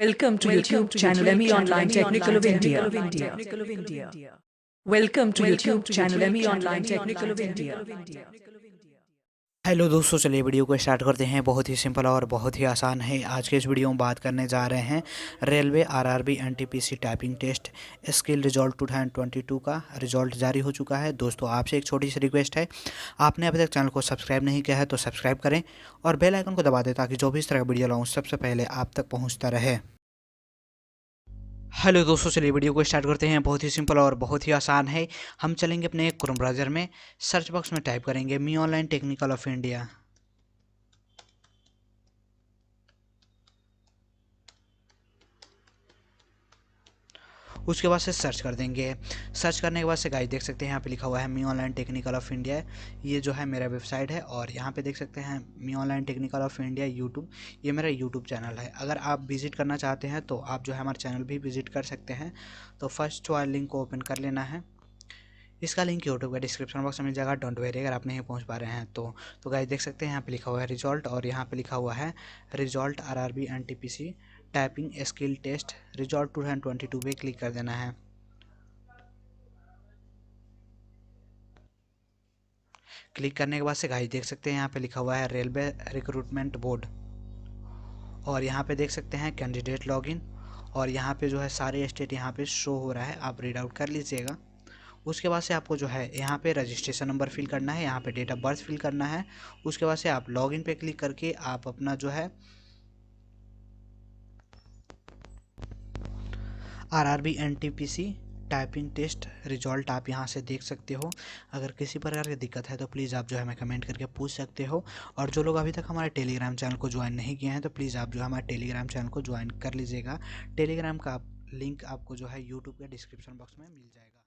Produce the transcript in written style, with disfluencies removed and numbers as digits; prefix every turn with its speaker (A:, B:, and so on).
A: Welcome to YouTube channel ME Online Technical of India. Welcome to YouTube channel ME Online Technical of India.
B: Hello दोस्तों, चलिए video को start करते हैं। बहुत ही simple और बहुत ही आसान है। आज के इस वीडियो में बात करने जा रहे हैं railway RRB NTPC typing test skill result 2022 का रिजल्ट जारी हो चुका है। दोस्तों, आपसे एक छोटी सी रिक्वेस्ट है, आपने अभी तक चैनल को सब्सक्राइब नहीं किया है तो सब्सक्राइब करें और बेल आइकन को दबा दें ताकि जो भी इस तरह का वीडियो लाऊँ सबसे पहले आप तक पहुँचता रहे। हेलो दोस्तों, चलिए वीडियो को स्टार्ट करते हैं। बहुत ही सिंपल और बहुत ही आसान है। हम चलेंगे अपने क्रोम ब्राउज़र में, सर्च बॉक्स में टाइप करेंगे मी ऑनलाइन टेक्निकल ऑफ इंडिया। उसके बाद से सर्च कर देंगे। सर्च करने के बाद से गाइस देख सकते हैं यहाँ पे लिखा हुआ है मी ऑनलाइन टेक्निकल ऑफ इंडिया। ये जो है मेरा वेबसाइट है और यहाँ पे देख सकते हैं मी online technical of India YouTube, ये मेरा यूट्यूब चैनल है। अगर आप विजिट करना चाहते हैं तो आप जो है हमारा चैनल भी विजिट कर सकते हैं। तो फर्स्ट वाला लिंक को ओपन कर लेना है। इसका लिंक यूट्यूब का डिस्क्रिप्शन बॉक्स में मिल जाएगा, डोंट वेरी अगर आप नहीं पहुंच पा रहे हैं तो गाइस देख सकते हैं यहाँ पे लिखा हुआ है रिजल्ट और यहाँ पे लिखा हुआ है result RRB NTPC typing skill test result 2022 पे क्लिक कर देना है। क्लिक करने के बाद से गाइस देख सकते हैं यहाँ पे लिखा हुआ है रेलवे रिक्रूटमेंट बोर्ड और यहाँ पे देख सकते हैं कैंडिडेट लॉगिन और यहाँ पे जो है सारे स्टेट यहाँ पे शो हो रहा है, आप रीड आउट कर लीजिएगा। उसके बाद से आपको जो है यहाँ पे रजिस्ट्रेशन नंबर फिल करना है, यहाँ पे डेट ऑफ बर्थ फिल करना है। उसके बाद से आप लॉगिन पे क्लिक करके आप अपना जो है RRB NTPC typing test result आप यहाँ से देख सकते हो। अगर किसी प्रकार की दिक्कत है तो प्लीज़ आप जो है हमें कमेंट करके पूछ सकते हो। और जो लोग अभी तक हमारे टेलीग्राम चैनल को ज्वाइन नहीं किए हैं तो प्लीज़ आप जो है हमारे टेलीग्राम चैनल को ज्वाइन कर लीजिएगा। टेलीग्राम का लिंक आपको जो है यूट्यूब के डिस्क्रिप्शन बॉक्स में मिल जाएगा।